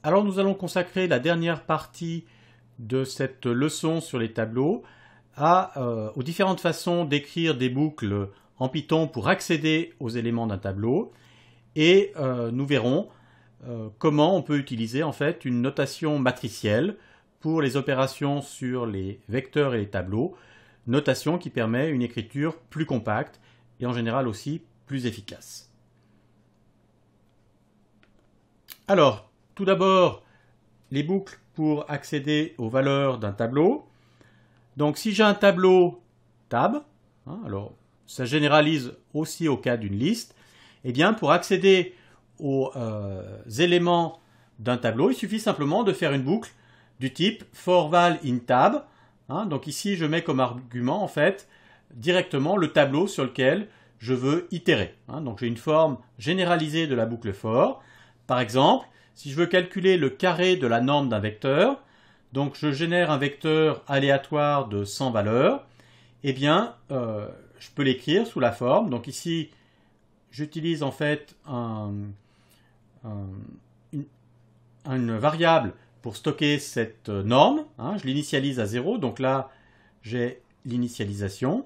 Alors nous allons consacrer la dernière partie de cette leçon sur les tableaux aux différentes façons d'écrire des boucles en Python pour accéder aux éléments d'un tableau, et nous verrons comment on peut utiliser en fait une notation matricielle pour les opérations sur les vecteurs et les tableaux, notation qui permet une écriture plus compacte et en général aussi plus efficace. Alors, tout d'abord, les boucles pour accéder aux valeurs d'un tableau. Donc si j'ai un tableau tab, alors ça généralise aussi au cas d'une liste, et bien pour accéder aux éléments d'un tableau, il suffit simplement de faire une boucle du type for_val in tab. Donc ici je mets comme argument en fait directement le tableau sur lequel je veux itérer. Donc j'ai une forme généralisée de la boucle for. Par exemple, si je veux calculer le carré de la norme d'un vecteur, donc je génère un vecteur aléatoire de 100 valeurs, eh bien je peux l'écrire sous la forme. Donc ici j'utilise en fait une variable pour stocker cette norme. Je l'initialise à 0, donc là j'ai l'initialisation.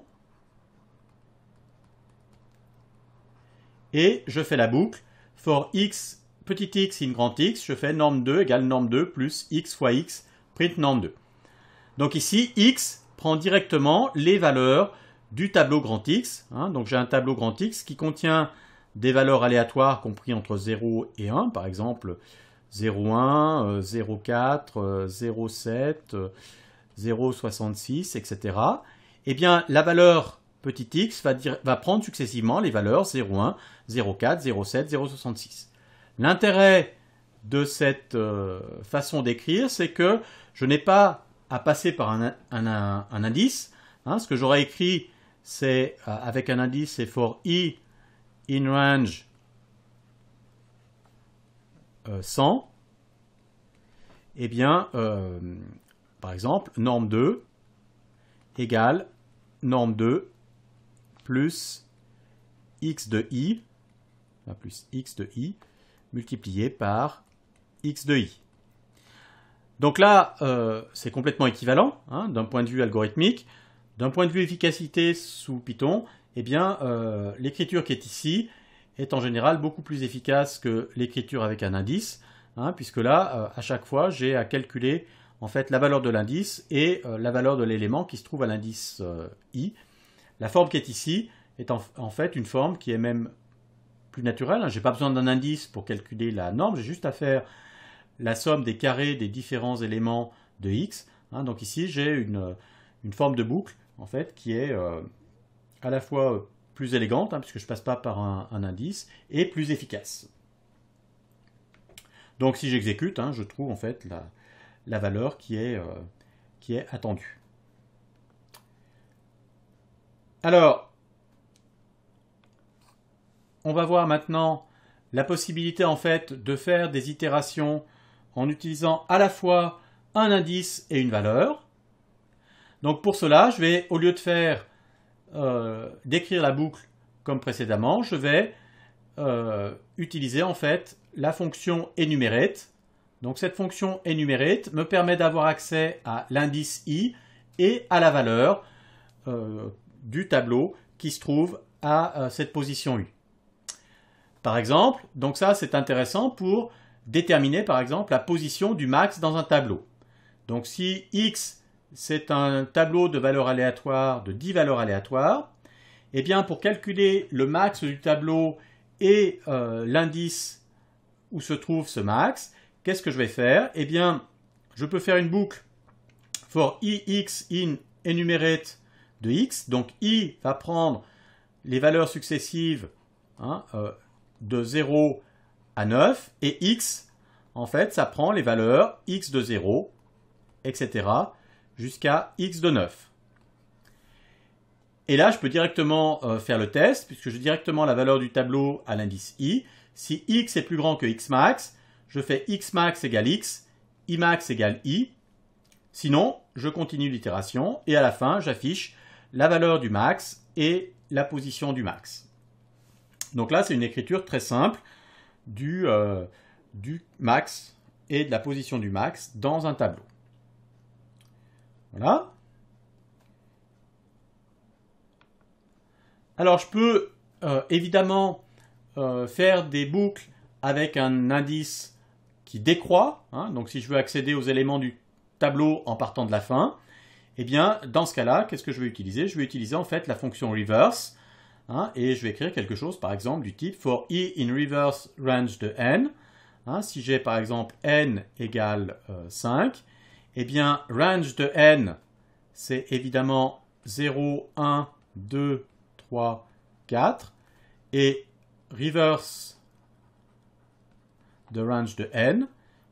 Et je fais la boucle for x petit x in grand X, je fais norme2 égale norme2 plus x fois x print norme2. Donc ici, x prend directement les valeurs du tableau grand X. Donc j'ai un tableau grand X qui contient des valeurs aléatoires compris entre 0 et 1, par exemple 0,1, 0,4, 0,7, 0,66, etc. Eh bien, la valeur petit x va prendre successivement les valeurs 0,1, 0,4, 0,7, 0,66. L'intérêt de cette façon d'écrire, c'est que je n'ai pas à passer par un indice. Ce que j'aurais écrit, c'est avec un indice, c'est for i in range 100. Eh bien, par exemple, norme2 égale norme2 plus x de i, multiplié par x de i. Donc là, c'est complètement équivalent d'un point de vue algorithmique. D'un point de vue efficacité sous Python, eh bien, l'écriture qui est ici est en général beaucoup plus efficace que l'écriture avec un indice, puisque là, à chaque fois, j'ai à calculer en fait la valeur de l'indice et la valeur de l'élément qui se trouve à l'indice i. La forme qui est ici est en fait une forme qui est même plus naturelle. Je n'ai pas besoin d'un indice pour calculer la norme, j'ai juste à faire la somme des carrés des différents éléments de x. Donc ici, j'ai une forme de boucle en fait qui est à la fois plus élégante, puisque je ne passe pas par un indice, et plus efficace. Donc si j'exécute, je trouve en fait la valeur qui est attendue. Alors, on va voir maintenant la possibilité en fait de faire des itérations en utilisant à la fois un indice et une valeur. Donc pour cela, je vais, au lieu de faire d'écrire la boucle comme précédemment, je vais utiliser en fait la fonction enumerate. Donc cette fonction enumerate me permet d'avoir accès à l'indice i et à la valeur du tableau qui se trouve à cette position u. Par exemple, donc ça c'est intéressant pour déterminer par exemple la position du max dans un tableau. Donc si x c'est un tableau de valeurs aléatoires, de 10 valeurs aléatoires, eh bien pour calculer le max du tableau et l'indice où se trouve ce max, qu'est-ce que je vais faire? Eh bien, je peux faire une boucle for ix in enumerate de x. Donc i va prendre les valeurs successives de 0 à 9, et x, en fait, ça prend les valeurs x de 0, etc., jusqu'à x de 9. Et là, je peux directement faire le test, puisque j'ai directement la valeur du tableau à l'indice i. Si x est plus grand que x max, je fais x max égale x, i max égale i. Sinon, je continue l'itération, et à la fin, j'affiche la valeur du max et la position du max. Donc là, c'est une écriture très simple du max et de la position du max dans un tableau. Voilà. Alors je peux évidemment faire des boucles avec un indice qui décroît. Hein. Donc si je veux accéder aux éléments du tableau en partant de la fin, eh bien dans ce cas-là, qu'est-ce que je vais utiliser? Je vais utiliser en fait la fonction reverse. Hein, et je vais écrire quelque chose par exemple du type for i in reverse range de n. Hein, si j'ai par exemple n égale 5, eh bien range de n, c'est évidemment 0, 1, 2, 3, 4. Et reverse de range de n,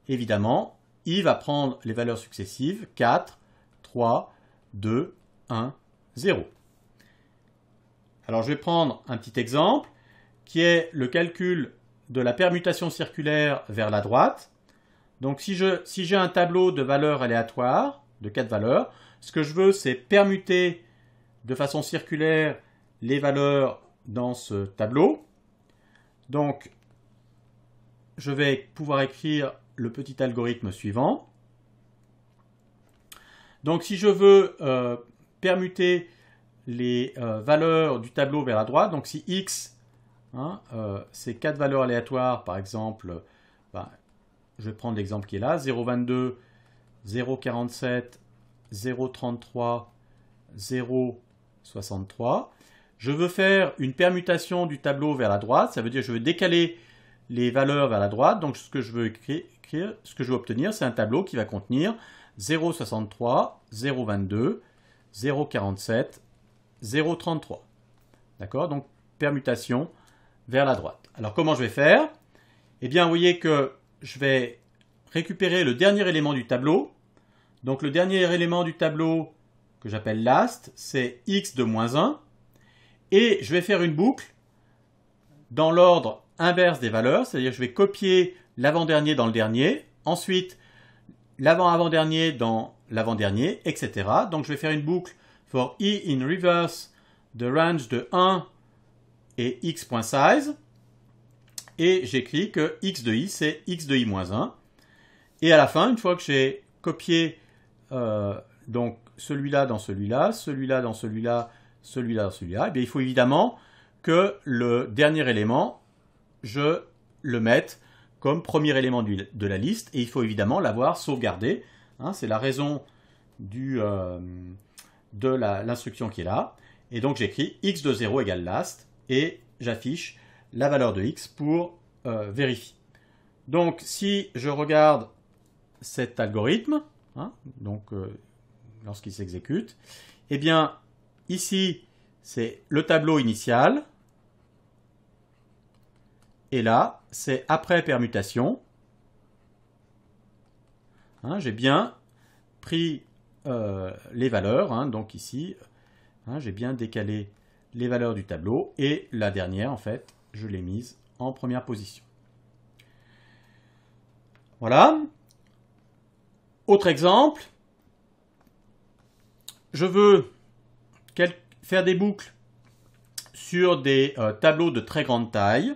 évidemment, i va prendre les valeurs successives 4, 3, 2, 1, 0. Alors je vais prendre un petit exemple qui est le calcul de la permutation circulaire vers la droite. Donc si j'ai un tableau de valeurs aléatoires, de 4 valeurs, ce que je veux c'est permuter de façon circulaire les valeurs dans ce tableau. Donc je vais pouvoir écrire le petit algorithme suivant. Donc si je veux permuter les valeurs du tableau vers la droite, donc si x, hein, c'est 4 valeurs aléatoires, par exemple, je vais prendre l'exemple qui est là, 0,22, 0,47, 0,33, 0,63. Je veux faire une permutation du tableau vers la droite, ça veut dire que je veux décaler les valeurs vers la droite, donc ce que je veux écrire, ce que je veux obtenir, c'est un tableau qui va contenir 0,63, 0,22, 0,47, 0,33. D'accord? Donc, permutation vers la droite. Alors, comment je vais faire? Eh bien, vous voyez que je vais récupérer le dernier élément du tableau. Donc, le dernier élément du tableau que j'appelle last, c'est x de moins 1. Et je vais faire une boucle dans l'ordre inverse des valeurs, c'est-à-dire que je vais copier l'avant-dernier dans le dernier, ensuite l'avant-avant-dernier dans l'avant-dernier, etc. Donc, je vais faire une boucle for i in reverse de range de 1 et x.size. Et j'écris que x de i, c'est x de i moins 1. Et à la fin, une fois que j'ai copié donc celui-là dans celui-là, celui-là dans celui-là, celui-là dans celui-là, eh bien, il faut évidemment que le dernier élément, je le mette comme premier élément de la liste. Et il faut évidemment l'avoir sauvegardé. Hein, c'est la raison de l'instruction qui est là. Et donc j'écris x de 0 égale last et j'affiche la valeur de x pour vérifier. Donc si je regarde cet algorithme, hein, lorsqu'il s'exécute, eh bien ici c'est le tableau initial et là c'est après permutation. Hein, j'ai bien pris les valeurs, hein, donc ici, hein, j'ai bien décalé les valeurs du tableau et la dernière, en fait, je l'ai mise en première position. Voilà. Autre exemple, je veux faire des boucles sur des tableaux de très grande taille.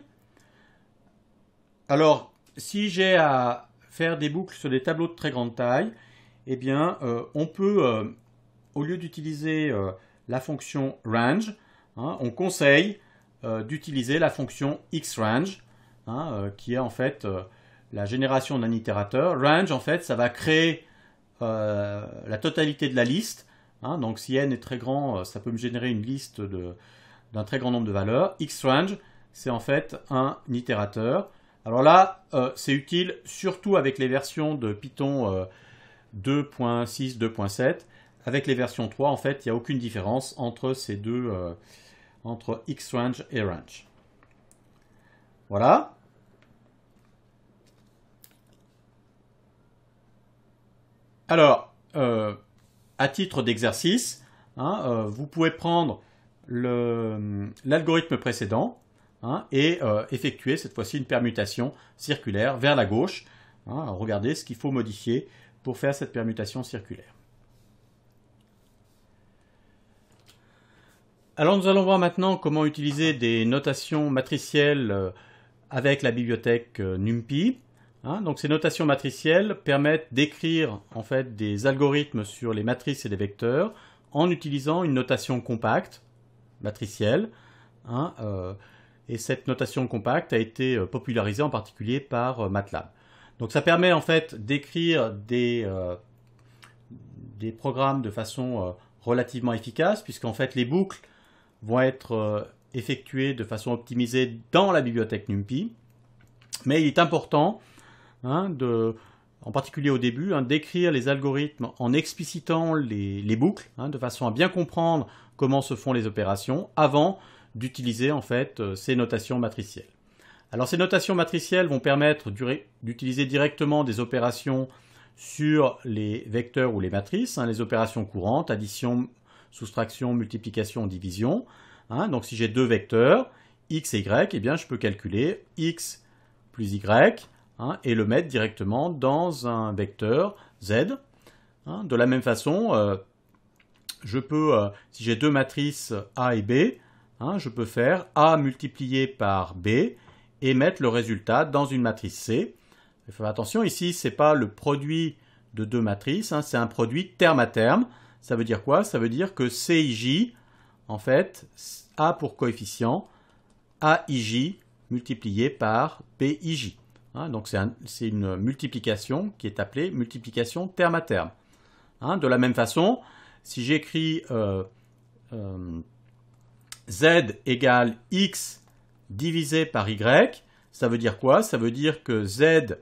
Alors, si j'ai à faire des boucles sur des tableaux de très grande taille, eh bien, on peut, au lieu d'utiliser la fonction range, hein, on conseille d'utiliser la fonction xRange, hein, qui est en fait la génération d'un itérateur. Range, en fait, ça va créer la totalité de la liste. Hein, donc, si n est très grand, ça peut me générer une liste d'un très grand nombre de valeurs. xRange, c'est en fait un itérateur. Alors là, c'est utile surtout avec les versions de Python 2.6, 2.7. Avec les versions 3, en fait, il n'y a aucune différence entre ces deux, entre xRange et range. Voilà. Alors, à titre d'exercice, hein, vous pouvez prendre l'algorithme précédent, hein, et effectuer cette fois-ci une permutation circulaire vers la gauche. Hein, regardez ce qu'il faut modifier pour faire cette permutation circulaire. Alors nous allons voir maintenant comment utiliser des notations matricielles avec la bibliothèque NumPy. Hein, donc ces notations matricielles permettent d'écrire en fait des algorithmes sur les matrices et les vecteurs en utilisant une notation compacte, matricielle. Hein, et cette notation compacte a été popularisée en particulier par MATLAB. Donc ça permet en fait d'écrire des programmes de façon relativement efficace, puisqu'en fait les boucles vont être effectuées de façon optimisée dans la bibliothèque NumPy. Mais il est important, hein, en particulier au début, hein, d'écrire les algorithmes en explicitant les boucles, hein, de façon à bien comprendre comment se font les opérations, avant d'utiliser en fait ces notations matricielles. Alors ces notations matricielles vont permettre d'utiliser directement des opérations sur les vecteurs ou les matrices, hein, les opérations courantes, addition, soustraction, multiplication, division. Hein, donc si j'ai deux vecteurs, x et y, eh bien, je peux calculer x plus y, hein, et le mettre directement dans un vecteur z. Hein, de la même façon, je peux, si j'ai deux matrices A et B, hein, je peux faire A multiplié par B et mettre le résultat dans une matrice C. Il faut faire attention, ici, ce n'est pas le produit de deux matrices, hein, c'est un produit terme à terme. Ça veut dire quoi? Ça veut dire que CIJ, en fait, a pour coefficient AIJ multiplié par BIJ. Hein, donc c'est une multiplication qui est appelée multiplication terme à terme. Hein, de la même façon, si j'écris z égale x divisé par y, ça veut dire quoi? Ça veut dire que z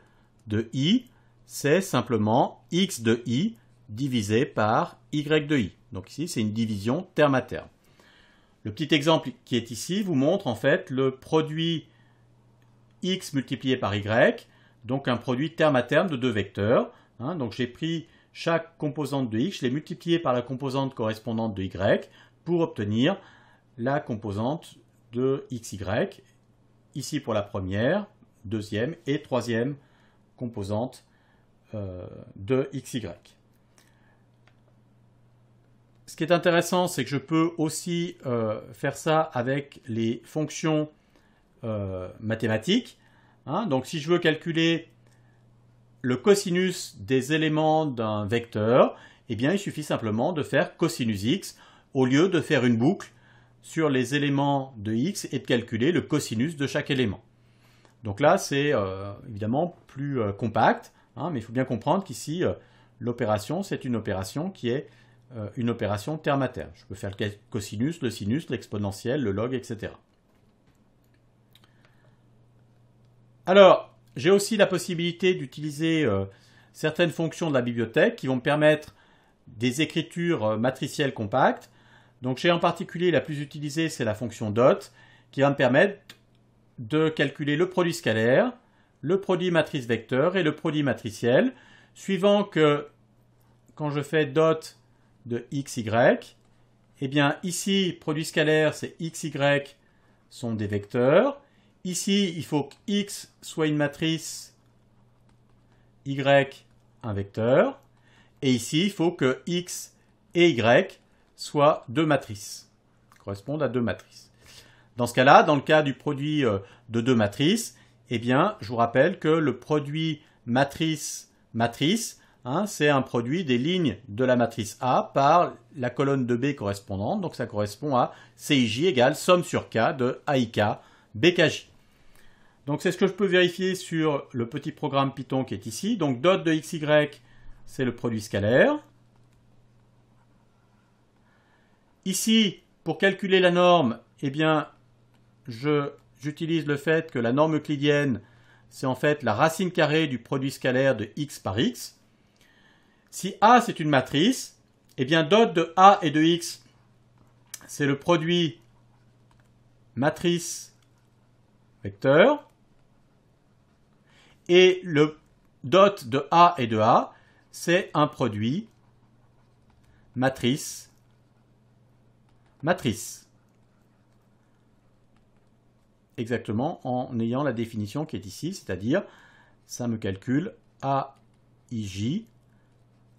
de i, c'est simplement x de i divisé par y de i. Donc ici, c'est une division terme à terme. Le petit exemple qui est ici vous montre en fait le produit x multiplié par y, donc un produit terme à terme de deux vecteurs. Hein, donc j'ai pris chaque composante de x, je l'ai multiplié par la composante correspondante de y pour obtenir la composante de xy, ici pour la première, deuxième et troisième composante de xy. Ce qui est intéressant, c'est que je peux aussi faire ça avec les fonctions mathématiques. Hein, donc si je veux calculer le cosinus des éléments d'un vecteur, eh bien il suffit simplement de faire cosinus x au lieu de faire une boucle sur les éléments de x et de calculer le cosinus de chaque élément. Donc là c'est évidemment plus compact, hein, mais il faut bien comprendre qu'ici l'opération c'est une opération qui est une opération terme à terme. Je peux faire le cosinus, le sinus, l'exponentielle, le log, etc. Alors, j'ai aussi la possibilité d'utiliser certaines fonctions de la bibliothèque qui vont me permettre des écritures matricielles compactes. Donc j'ai en particulier la plus utilisée, c'est la fonction dot, qui va me permettre de calculer le produit scalaire, le produit matrice vecteur et le produit matriciel, suivant que quand je fais dot de xy, eh bien ici, produit scalaire, c'est xy sont des vecteurs. Ici, il faut que x soit une matrice, y un vecteur. Et ici, il faut que x et y soient deux matrices, correspondent à deux matrices. Dans ce cas-là, dans le cas du produit de deux matrices, eh bien, je vous rappelle que le produit matrice-matrice, hein, c'est un produit des lignes de la matrice A par la colonne de B correspondante. Donc ça correspond à CIJ égale somme sur K de AIK BKJ. Donc c'est ce que je peux vérifier sur le petit programme Python qui est ici. Donc dot de xy, c'est le produit scalaire. Ici, pour calculer la norme, eh bien, j'utilise le fait que la norme euclidienne, c'est en fait la racine carrée du produit scalaire de x par x. Si A, c'est une matrice, eh bien, dot de A et de x, c'est le produit matrice vecteur. Et le dot de A et de A, c'est un produit matrice. Exactement en ayant la définition qui est ici, c'est-à-dire ça me calcule AIJ,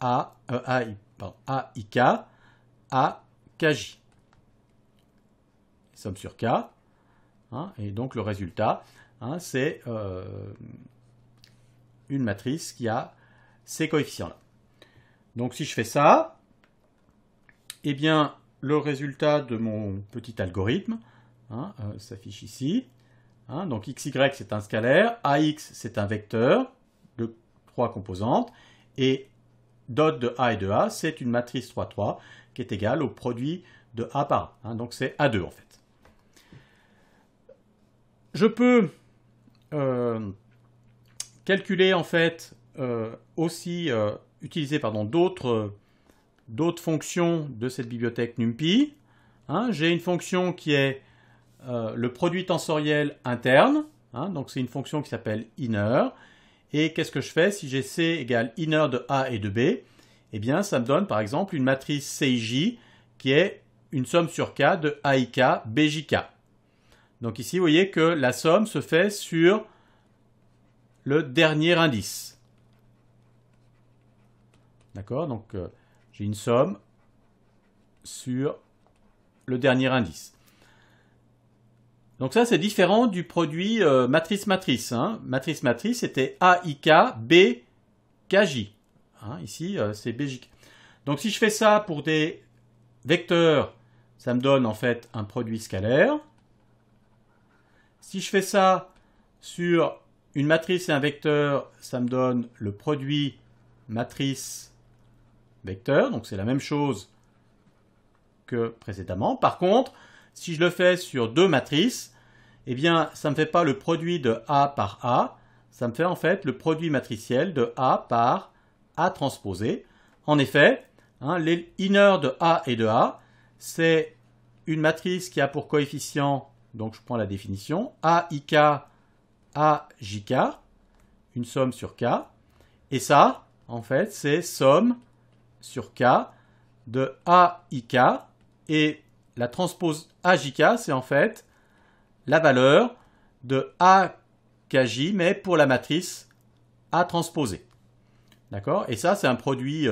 AIK, AKJ. Somme sur K. Hein, et donc le résultat, hein, c'est une matrice qui a ces coefficients-là. Donc si je fais ça, eh bien le résultat de mon petit algorithme s'affiche ici. Donc xy c'est un scalaire, ax c'est un vecteur de 3 composantes, et dot de A et de A c'est une matrice 3, 3 qui est égale au produit de A par A. Donc c'est A2 en fait. Je peux calculer en fait aussi utiliser d'autres fonctions de cette bibliothèque NumPy. J'ai une fonction qui est le produit tensoriel interne. Donc c'est une fonction qui s'appelle inner. Et qu'est-ce que je fais si j'ai C égale inner de A et de B? Eh bien ça me donne par exemple une matrice CIJ qui est une somme sur K de AIK BJK. Donc ici, vous voyez que la somme se fait sur le dernier indice. D'accord? Donc j'ai une somme sur le dernier indice. Donc ça, c'est différent du produit matrice-matrice. Matrice-matrice, c'était AIK BKJ. Ici, c'est BJK. Donc si je fais ça pour des vecteurs, ça me donne en fait un produit scalaire. Si je fais ça sur une matrice et un vecteur, ça me donne le produit matrice-vecteur. Donc c'est la même chose que précédemment. Par contre, si je le fais sur deux matrices, eh bien ça ne me fait pas le produit de A par A, ça me fait en fait le produit matriciel de A par A transposé. En effet, les inner de A et de A, c'est une matrice qui a pour coefficient, donc je prends la définition, AIK, AJK, une somme sur K. Et ça, en fait, c'est somme sur K de AIK. Et la transpose AJK, c'est en fait la valeur de AKJ, mais pour la matrice A transposée. D'accord? Et ça, c'est un produit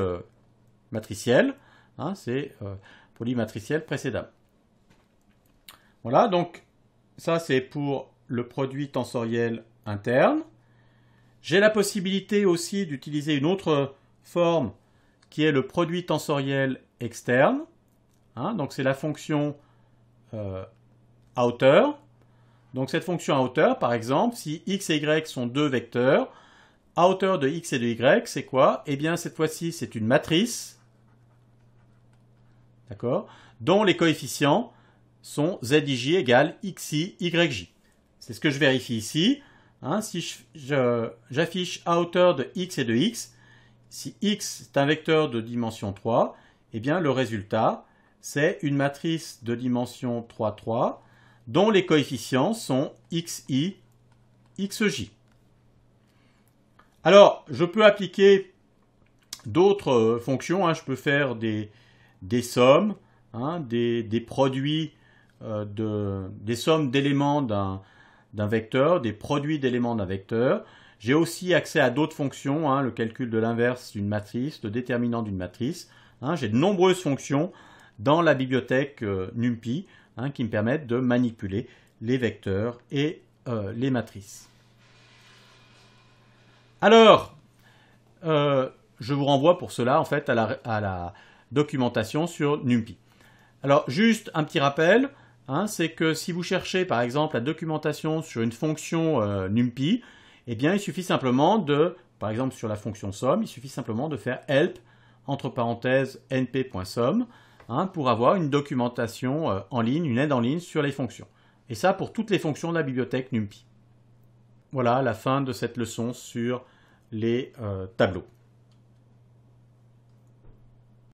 matriciel. C'est produit matriciel précédent. Voilà, donc ça c'est pour le produit tensoriel interne. J'ai la possibilité aussi d'utiliser une autre forme qui est le produit tensoriel externe. Donc c'est la fonction à hauteur. Donc cette fonction à hauteur, par exemple, si x et y sont deux vecteurs, à hauteur de x et de y, c'est quoi? Eh bien cette fois-ci c'est une matrice, d'accord, dont les coefficients sont zij égale xi, yj. C'est ce que je vérifie ici. Si j'affiche à hauteur de x et de x, si x est un vecteur de dimension 3, eh bien le résultat, c'est une matrice de dimension 3, 3, dont les coefficients sont xi, xj. Alors, je peux appliquer d'autres fonctions. Je peux faire des sommes, des produits, des sommes d'éléments d'un vecteur, des produits d'éléments d'un vecteur. J'ai aussi accès à d'autres fonctions, le calcul de l'inverse d'une matrice, le déterminant d'une matrice. J'ai de nombreuses fonctions dans la bibliothèque NumPy qui me permettent de manipuler les vecteurs et les matrices. Alors, je vous renvoie pour cela en fait à la documentation sur NumPy. Alors, juste un petit rappel, c'est que si vous cherchez par exemple la documentation sur une fonction NumPy, eh bien il suffit simplement de, par exemple sur la fonction somme, il suffit simplement de faire help entre parenthèses np.somme pour avoir une documentation en ligne, une aide en ligne sur les fonctions. Et ça pour toutes les fonctions de la bibliothèque NumPy. Voilà la fin de cette leçon sur les tableaux.